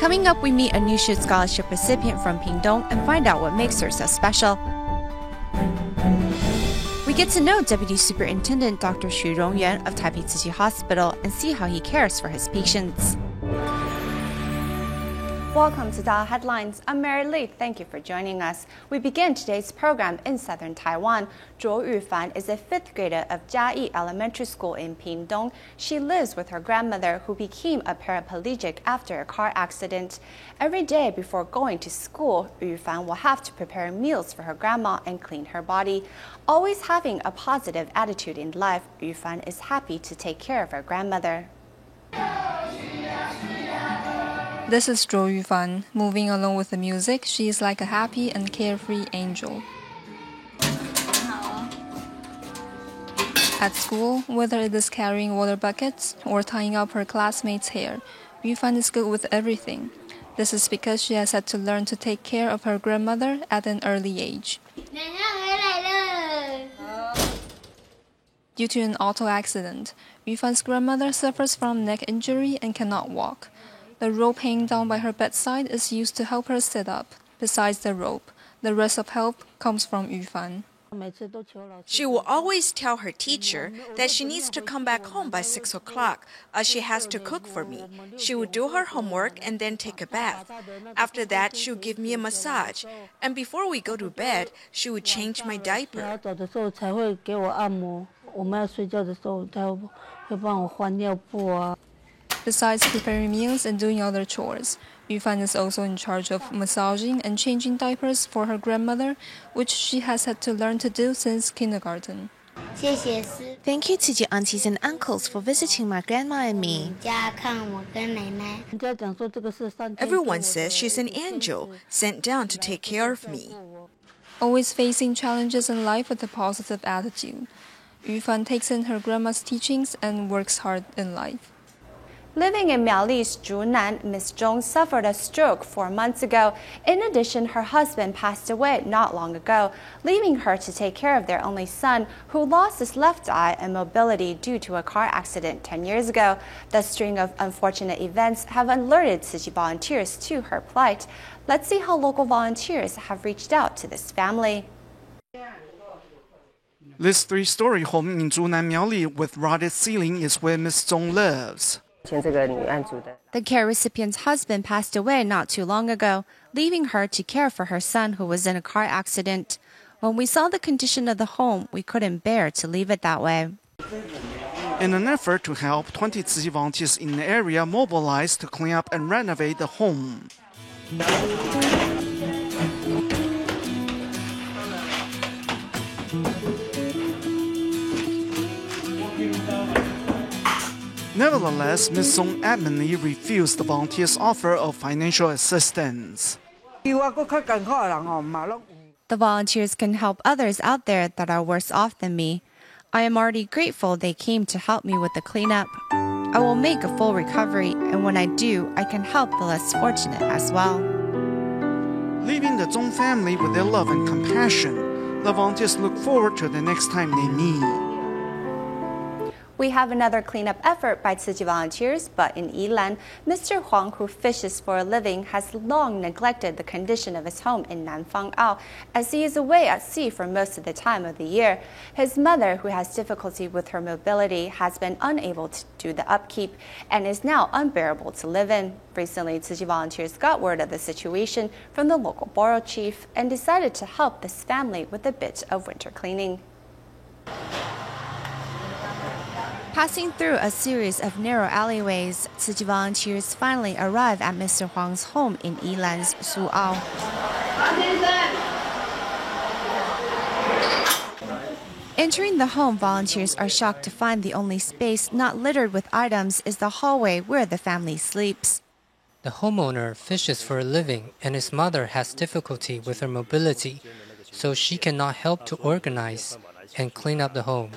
Coming up, we meet a New Shoot Scholarship recipient from Pingdong and find out what makes her so special. We get to know Deputy Superintendent Dr. Xu Rongyuan of Taipei Tzu Chi Hospital and see how he cares for his patients. Welcome to Dial Headlines. I'm Mary Lee. Thank you for joining us. We begin today's program in southern Taiwan. Zhuo Yufan is a 5th grader of Jiayi Elementary School in Pingdong. She lives with her grandmother, who became a paraplegic after a car accident. Every day before going to school, Yufan will have to prepare meals for her grandma and clean her body. Always having a positive attitude in life, Yufan is happy to take care of her grandmother. This is Zhou Yufan. Moving along with the music, she is like a happy and carefree angel. At school, whether it is carrying water buckets or tying up her classmates' hair, Yufan is good with everything. This is because she has had to learn to take care of her grandmother at an early age. Due to an auto accident, Yufan's grandmother suffers from neck injury and cannot walk. The rope hanging down by her bedside is used to help her sit up. Besides the rope, the rest of help comes from Yufan. She will always tell her teacher that she needs to come back home by 6 o'clock, as she has to cook for me. She will do her homework and then take a bath. After that, she will give me a massage. And before we go to bed, she will change my diaper. Besides preparing meals and doing other chores, Yufan is also in charge of massaging and changing diapers for her grandmother, which she has had to learn to do since kindergarten. Thank you to the aunties and uncles for visiting my grandma and me. Everyone says she's an angel, sent down to take care of me. Always facing challenges in life with a positive attitude, Yufan takes in her grandma's teachings and works hard in life. Living in Miaoli's Zhunan, Ms. Zhong suffered a stroke 4 months ago. In addition, her husband passed away not long ago, leaving her to take care of their only son, who lost his left eye and mobility due to a car accident 10 years ago. The string of unfortunate events have alerted Tzu Chi volunteers to her plight. Let's see how local volunteers have reached out to this family. This 3-story home in Zhunan, Miaoli with rotted ceiling is where Ms. Zhong lives. The care recipient's husband passed away not too long ago, leaving her to care for her son who was in a car accident. When we saw the condition of the home, we couldn't bear to leave it that way. In an effort to help, 20 Tzu Chi volunteers in the area mobilized to clean up and renovate the home. Nevertheless, Ms. Song adamantly refused the volunteers' offer of financial assistance. The volunteers can help others out there that are worse off than me. I am already grateful they came to help me with the cleanup. I will make a full recovery, and when I do, I can help the less fortunate as well. Leaving the Zong family with their love and compassion, the volunteers look forward to the next time they meet. We have another cleanup effort by Tzu Chi volunteers, but in Yilan, Mr. Huang, who fishes for a living, has long neglected the condition of his home in Nanfang Ao, as he is away at sea for most of the time of the year. His mother, who has difficulty with her mobility, has been unable to do the upkeep and is now unbearable to live in. Recently, Tzu Chi volunteers got word of the situation from the local borough chief and decided to help this family with a bit of winter cleaning. Passing through a series of narrow alleyways, Tzu Chi volunteers finally arrive at Mr. Huang's home in Yilan's Suao. Entering the home, volunteers are shocked to find the only space not littered with items is the hallway where the family sleeps. The homeowner fishes for a living, and his mother has difficulty with her mobility, so she cannot help to organize and clean up the home.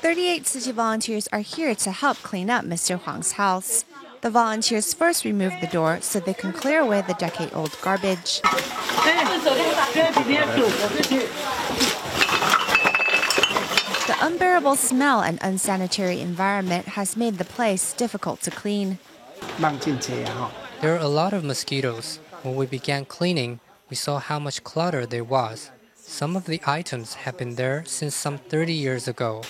38 Tzu Chi volunteers are here to help clean up Mr. Huang's house. The volunteers first remove the door so they can clear away the decade-old garbage. The unbearable smell and unsanitary environment has made the place difficult to clean. There are a lot of mosquitoes. When we began cleaning, we saw how much clutter there was. Some of the items have been there since some 30 years ago.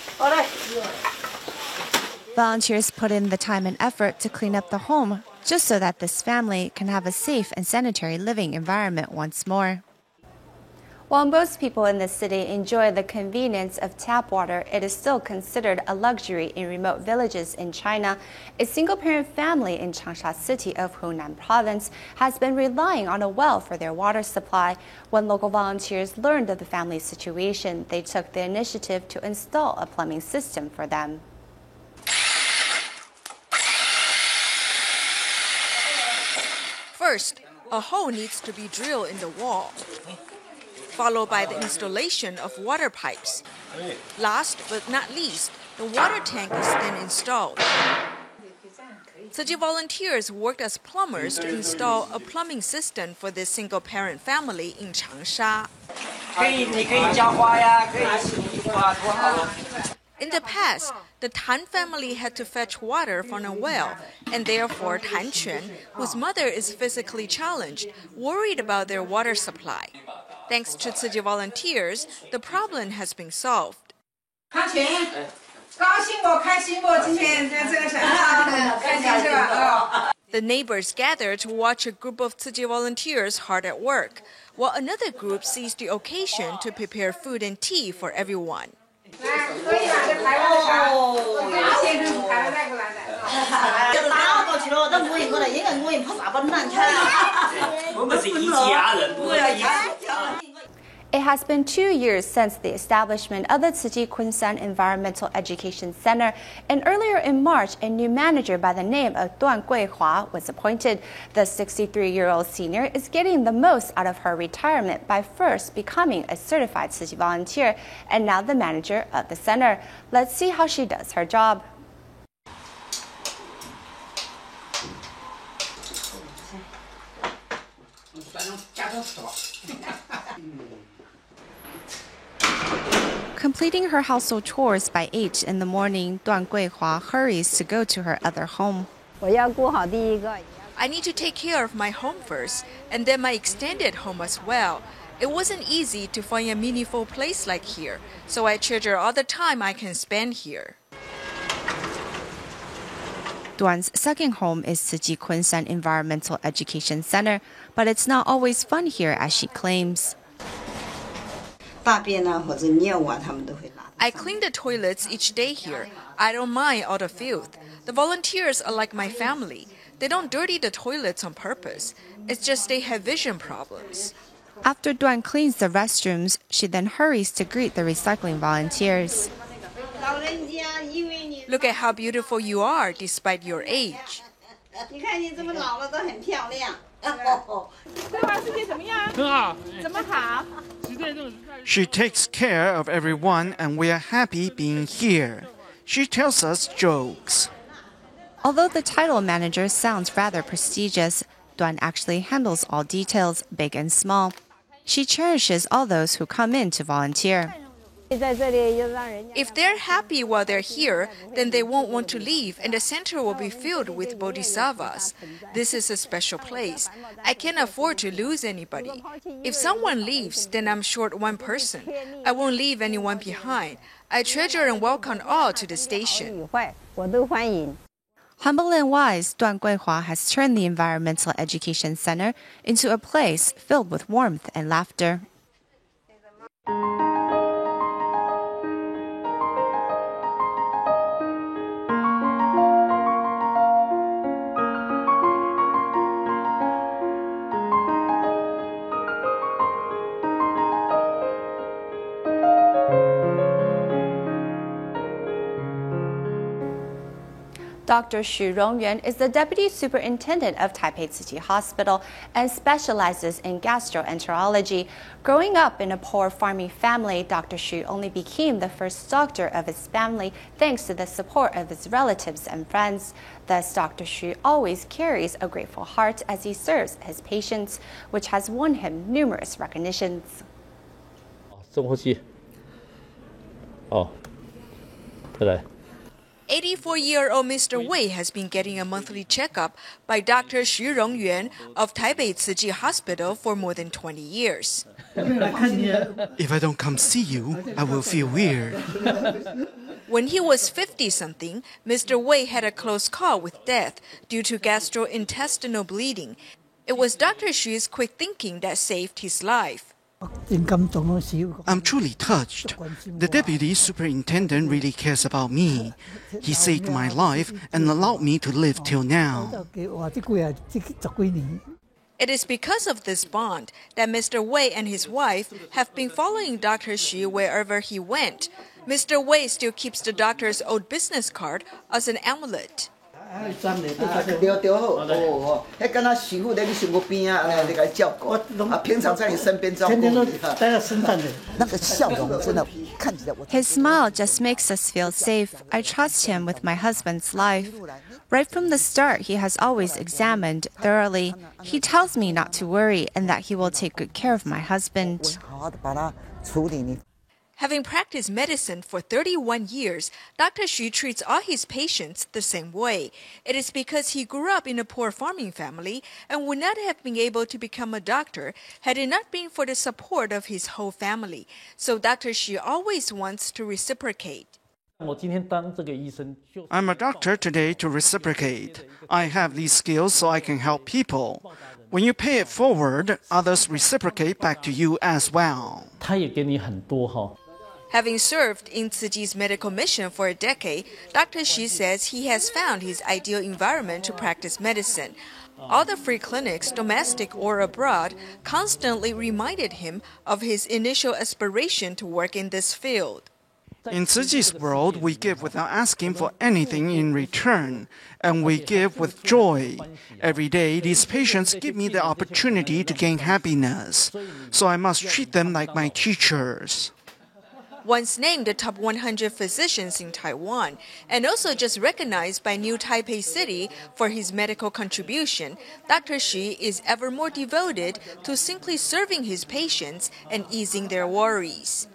Volunteers put in the time and effort to clean up the home, just so that this family can have a safe and sanitary living environment once more. While most people in the city enjoy the convenience of tap water, it is still considered a luxury in remote villages in China. A single-parent family in Changsha City of Hunan Province has been relying on a well for their water supply. When local volunteers learned of the family's situation, they took the initiative to install a plumbing system for them. First, a hole needs to be drilled in the wall, followed by the installation of water pipes. Last but not least, the water tank is then installed. Tzu Chi volunteers worked as plumbers to install a plumbing system for this single-parent family in Changsha. In the past, the Tan family had to fetch water from a well, and therefore Tan Quan, whose mother is physically challenged, worried about their water supply. Thanks to Tzu Chi volunteers, the problem has been solved. The neighbors gather to watch a group of Tzu Chi volunteers hard at work, while another group seized the occasion to prepare food and tea for everyone. It has been 2 years since the establishment of the Tzu Chi Kunsan Environmental Education Center, and earlier in March, a new manager by the name of Duan Guihua was appointed. The 63-year-old senior is getting the most out of her retirement by first becoming a certified Tzu Chi volunteer and now the manager of the center. Let's see how she does her job. Completing her household chores by 8 in the morning, Duan Guihua hurries to go to her other home. I need to take care of my home first, and then my extended home as well. It wasn't easy to find a meaningful place like here, so I treasure all the time I can spend here. Duan's second home is Tzu Chi Kunsan Environmental Education Center, but it's not always fun here, as she claims. I clean the toilets each day here. I don't mind all the filth. The volunteers are like my family. They don't dirty the toilets on purpose. It's just they have vision problems. After Duan cleans the restrooms, she then hurries to greet the recycling volunteers. Look at how beautiful you are despite your age. She takes care of everyone, and we are happy being here. She tells us jokes. Although the title manager sounds rather prestigious, Duan actually handles all details, big and small. She cherishes all those who come in to volunteer. If they're happy while they're here, then they won't want to leave, and the center will be filled with bodhisattvas. This is a special place. I can't afford to lose anybody. If someone leaves, then I'm short one person. I won't leave anyone behind. I treasure and welcome all to the station. Humble and wise, Duan Guihua has turned the Environmental Education Center into a place filled with warmth and laughter. Dr. Xu Rongyuan is the Deputy Superintendent of Taipei Tzu Chi Hospital and specializes in gastroenterology. Growing up in a poor farming family, Dr. Xu only became the first doctor of his family thanks to the support of his relatives and friends. Thus, Dr. Xu always carries a grateful heart as he serves his patients, which has won him numerous recognitions. 深呼吸。好，再来。84-year-old Mr. Wei has been getting a monthly checkup by Dr. Xu Rongyuan of Taipei Tzu Hospital for more than 20 years. If I don't come see you, I will feel weird. When he was 50-something, Mr. Wei had a close call with death due to gastrointestinal bleeding. It was Dr. Xu's quick thinking that saved his life. I'm truly touched. The deputy superintendent really cares about me. He saved my life and allowed me to live till now. It is because of this bond that Mr. Wei and his wife have been following Dr. Xu wherever he went. Mr. Wei still keeps the doctor's old business card as an amulet. His smile just makes us feel safe. I trust him with my husband's life. Right from the start, he has always examined thoroughly. He tells me not to worry and that he will take good care of my husband. Having practiced medicine for 31 years, Dr. Xu treats all his patients the same way. It is because he grew up in a poor farming family and would not have been able to become a doctor had it not been for the support of his whole family. So Dr. Xu always wants to reciprocate. I'm a doctor today to reciprocate. I have these skills so I can help people. When you pay it forward, others reciprocate back to you as well. Having served in Tzu Chi's medical mission for a decade, Dr. Xu says he has found his ideal environment to practice medicine. All the free clinics, domestic or abroad, constantly reminded him of his initial aspiration to work in this field. In Tzu Chi's world, we give without asking for anything in return, and we give with joy. Every day, these patients give me the opportunity to gain happiness, so I must treat them like my teachers. Once named the top 100 physicians in Taiwan, and also just recognized by New Taipei City for his medical contribution, Dr. Xu is ever more devoted to simply serving his patients and easing their worries.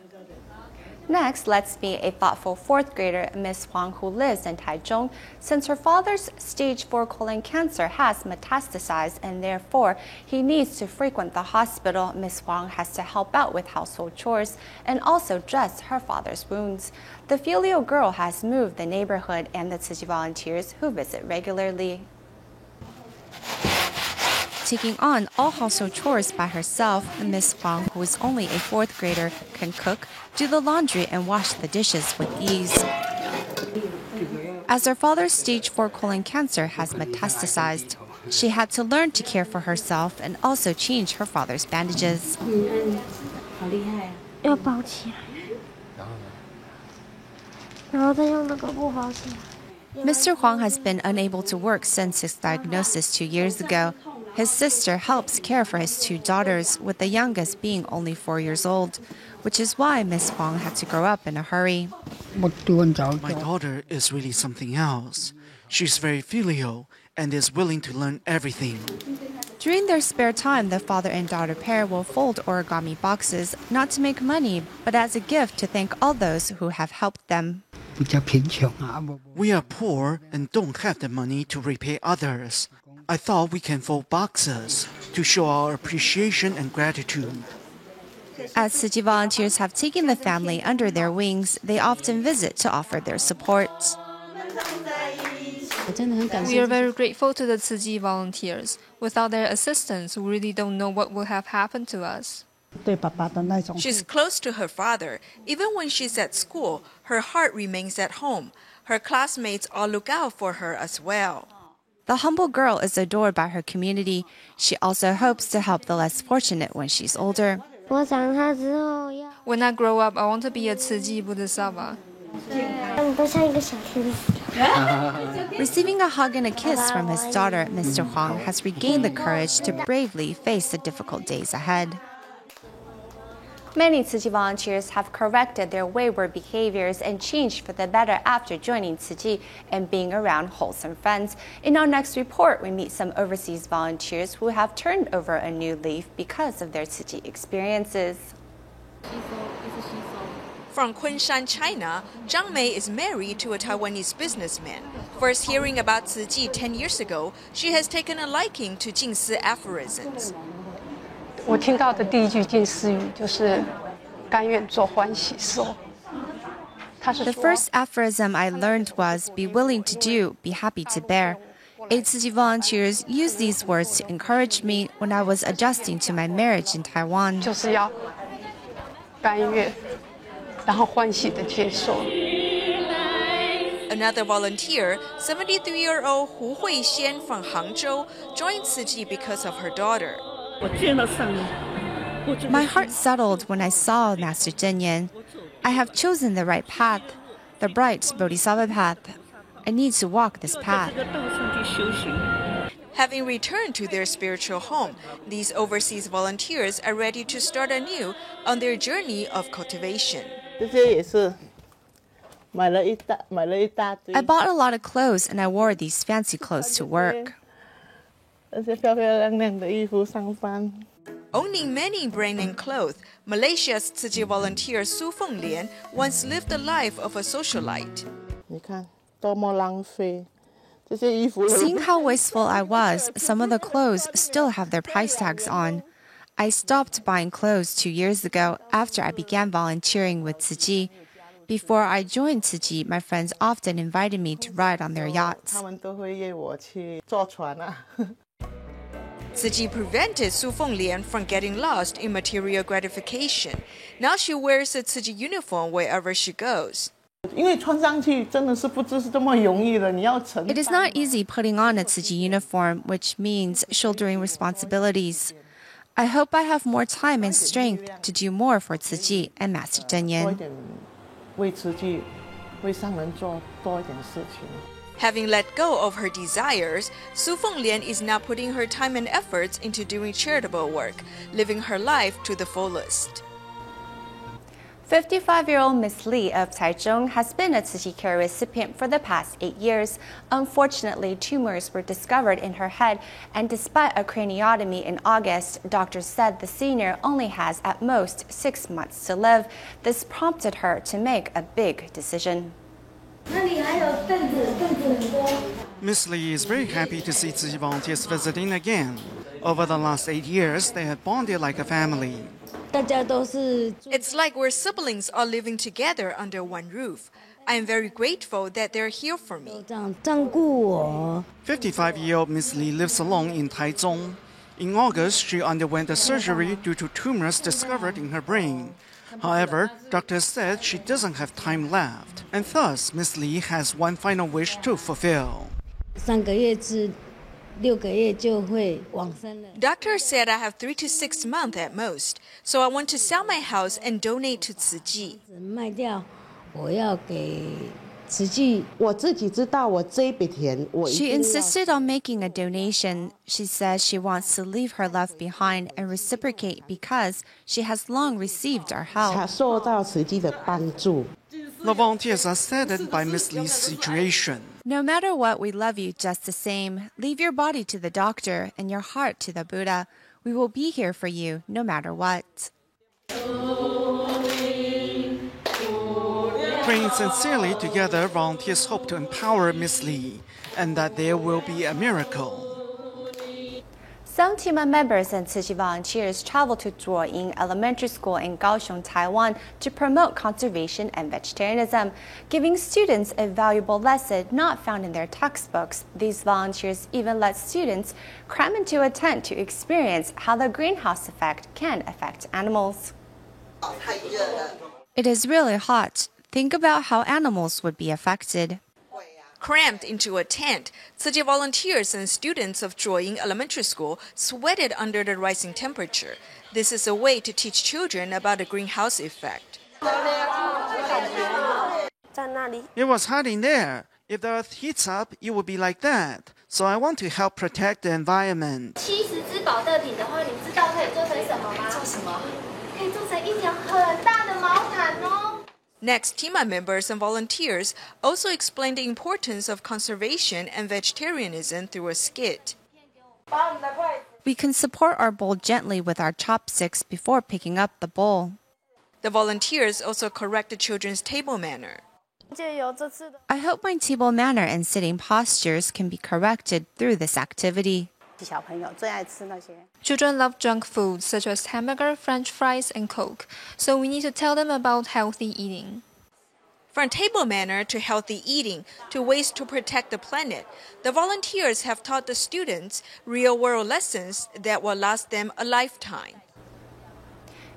Next, let's meet a thoughtful fourth grader, Miss Huang, who lives in Taichung. Since her father's stage 4 colon cancer has metastasized and therefore he needs to frequent the hospital, Miss Huang has to help out with household chores and also dress her father's wounds. The filial girl has moved the neighborhood and the Tzu Chi volunteers who visit regularly. Taking on all household chores by herself, Miss Huang, who is only a fourth grader, can cook, do the laundry, and wash the dishes with ease. As her father's stage 4 colon cancer has metastasized, she had to learn to care for herself and also change her father's bandages. Mr. Huang has been unable to work since his diagnosis 2 years ago. His sister helps care for his 2 daughters, with the youngest being only 4 years old, which is why Miss Huang had to grow up in a hurry. My daughter is really something else. She's very filial and is willing to learn everything. During their spare time, the father and daughter pair will fold origami boxes, not to make money, but as a gift to thank all those who have helped them. We are poor and don't have the money to repay others. I thought we can fold boxes to show our appreciation and gratitude. As Tzu Chi volunteers have taken the family under their wings, they often visit to offer their support. We are very grateful to the Tzu Chi volunteers. Without their assistance, we really don't know what would have happened to us. She's close to her father. Even when she's at school, her heart remains at home. Her classmates all look out for her as well. The humble girl is adored by her community. She also hopes to help the less fortunate when she's older. When I grow up, I want to be a Tzu Chi Bodhisattva. Receiving a hug and a kiss from his daughter, Mr. Huang has regained the courage to bravely face the difficult days ahead. Many Tzu Chi volunteers have corrected their wayward behaviors and changed for the better after joining Tzu Chi and being around wholesome friends. In our next report, we meet some overseas volunteers who have turned over a new leaf because of their Tzu Chi experiences. From Kunshan, China, Zhang Mei is married to a Taiwanese businessman. First hearing about Tzu Chi 10 years ago, she has taken a liking to Jing Si aphorisms. 我听到的第一句近似语就是“甘愿做欢喜受”。 The first aphorism I learned was, be willing to do, be happy to bear. Eight Tzu Chi volunteers used these words to encourage me when I was adjusting to my marriage in Taiwan. 就是要甘愿，然后欢喜的接受。 Another volunteer, 73-year-old Hu Huixian from Hangzhou, joined Tzu Chi because of her daughter. My heart settled when I saw Master Zhen Yan. I have chosen the right path, the bright Bodhisattva path. I need to walk this path. Having returned to their spiritual home, these overseas volunteers are ready to start anew on their journey of cultivation. I bought a lot of clothes and I wore these fancy clothes to work. Owning many brand-name clothes, Malaysia's Tzu Chi volunteer Su Fenglian once lived the life of a socialite. Seeing how wasteful I was, some of the clothes still have their price tags on. I stopped buying clothes 2 years ago after I began volunteering with Tzu Chi. Before I joined Tzu Chi, my friends often invited me to ride on their yachts. Tzu Chi prevented Su Fenglian from getting lost in material gratification. Now she wears a Tzu Chi uniform wherever she goes. It is not easy putting on a Tzu Chi uniform, which means shouldering responsibilities. I hope I have more time and strength to do more for Tzu Chi and Master Zhen Yan. Having let go of her desires, Su Fenglian is now putting her time and efforts into doing charitable work, living her life to the fullest. 55-year-old Miss Li of Taichung has been a Tzu Chi care recipient for the past 8 years. Unfortunately, tumors were discovered in her head, and despite a craniotomy in August, doctors said the senior only has at most 6 months to live. This prompted her to make a big decision. Miss Lee is very happy to see Tzu Chi volunteers visiting again. Over the last 8 years, they have bonded like a family. It's like we're siblings all living together under one roof. I am very grateful that they're here for me. 55-year-old Miss Lee lives alone in Taichung. In August, she underwent a surgery due to tumors discovered in her brain. However, doctors said she doesn't have time left, and thus Miss Lee has one final wish to fulfill. Doctor said I have 3 to 6 months at most, so I want to sell my house and donate to Tzu Chi. She insisted on making a donation. She says she wants to leave her love behind and reciprocate because she has long received our help. The volunteers are saddened by Miss Lee's situation. No matter what, we love you just the same. Leave your body to the doctor and your heart to the Buddha. We will be here for you no matter what. Praying sincerely together, volunteers hope to empower Miss Lee and that there will be a miracle. Some team members and Tzu Chi volunteers traveled to Zhuoying Elementary School in Kaohsiung, Taiwan to promote conservation and vegetarianism, giving students a valuable lesson not found in their textbooks. These volunteers even let students cram into a tent to experience how the greenhouse effect can affect animals. It is really hot. Think about how animals would be affected. Crammed into a tent, Tzu Chi volunteers and students of Zhuoying Elementary School sweated under the rising temperature. This is a way to teach children about the greenhouse effect. It was hot in there. If the earth heats up, it would be like that. So I want to help protect the environment. 70只保特瓶的话，你知道可以做成什么吗？做什么？可以做成一条很大的毛毯哦。 Next, TIMA members and volunteers also explained the importance of conservation and vegetarianism through a skit. We can support our bowl gently with our chopsticks before picking up the bowl. The volunteers also correct the children's table manner. I hope my table manner and sitting postures can be corrected through this activity. Children love junk food such as hamburger, French fries, and Coke, so we need to tell them about healthy eating. From table manner to healthy eating to ways to protect the planet, the volunteers have taught the students real-world lessons that will last them a lifetime.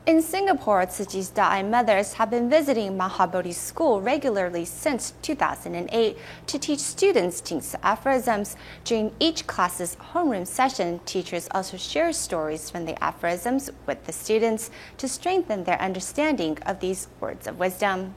In Singapore, Tzu Chi's Da'ai mothers have been visiting Mahabodhi School regularly since 2008 to teach students Jingsi aphorisms. During each class's homeroom session, teachers also share stories from the aphorisms with the students to strengthen their understanding of these words of wisdom.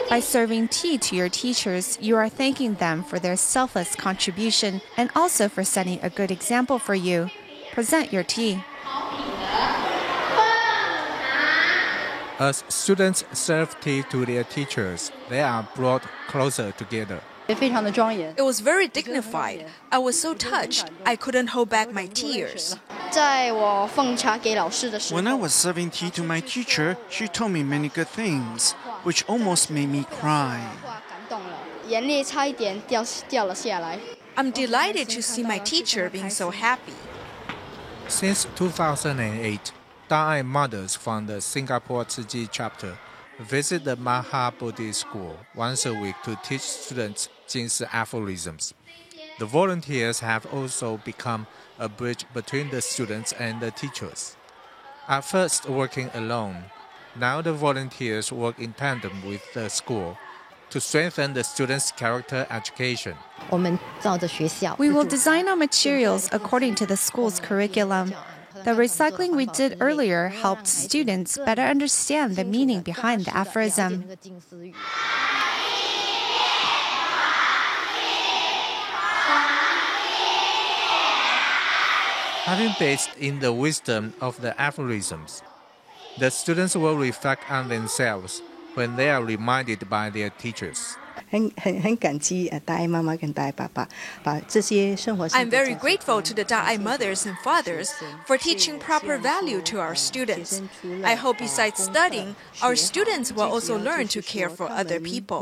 By serving tea to your teachers, you are thanking them for their selfless contribution and also for setting a good example for you. Present your tea. As students serve tea to their teachers, they are brought closer together. It was very dignified. I was so touched, I couldn't hold back my tears. When I was serving tea to my teacher, she told me many good things, which almost made me cry. I'm delighted to see my teacher being so happy. Since 2008, Da'ai mothers from the Singapore Tzu Chi chapter visit the Mahabodhi School once a week to teach students Jingsi aphorisms. The volunteers have also become a bridge between the students and the teachers. At first working alone, now the volunteers work in tandem with the school to strengthen the students' character education. We will design our materials according to the school's curriculum. The recycling we did earlier helped students better understand the meaning behind the aphorism. Having based in the wisdom of the aphorisms, the students will reflect on themselves when they are reminded by their teachers. I'm very grateful to the Da'ai mothers and fathers for teaching proper value to our students. I hope besides studying, our students will also learn to care for other people.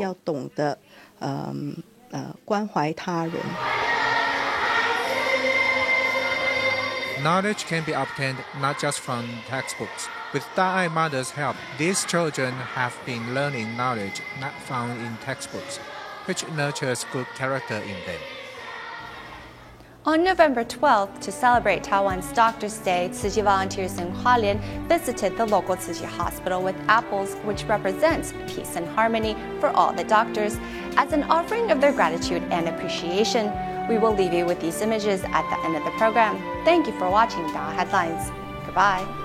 Knowledge can be obtained not just from textbooks. With Da'ai mothers' help, these children have been learning knowledge not found in textbooks, which nurtures good character in them. On November 12th, to celebrate Taiwan's Doctors' Day, Tzu Chi volunteers in Hualien visited the local Tzu Chi hospital with apples, which represents peace and harmony for all the doctors. As an offering of their gratitude and appreciation, we will leave you with these images at the end of the program. Thank you for watching Da'ai Headlines. Goodbye.